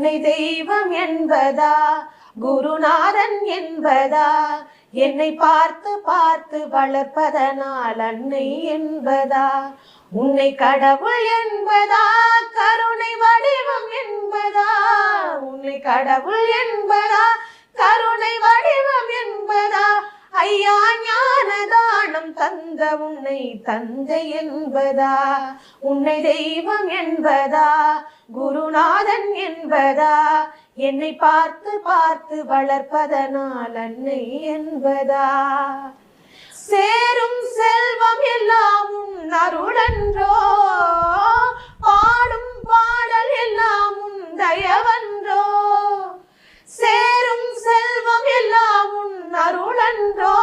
உன்னை தெய்வம் என்பதா குருநாதன் என்பதா என்னை பார்த்து பார்த்து வளர்ப்பதனால் அன்னை என்பதா உன்னை கடவுள் என்பதா கருணை வடிவம் என்பதா உன்னை கடவுள் என்பதா கருணை வடிவம் என்பதா ஐயா ஞானதானம் தந்த உன்னை தந்தை என்பதா உன்னை தெய்வம் என்பதா குருநாதன் என்பதா என்னை பார்த்து பார்த்து வளர்ப்பதனால் அன்னை என்பதா சேரும் செல்வம் எல்லாம் உன் அருளன்றோ பாடும் பாடல் எல்லாம் உன் தயவன்றோ சேரும் செல்வம் எல்லாம் உன் அருளன்றோ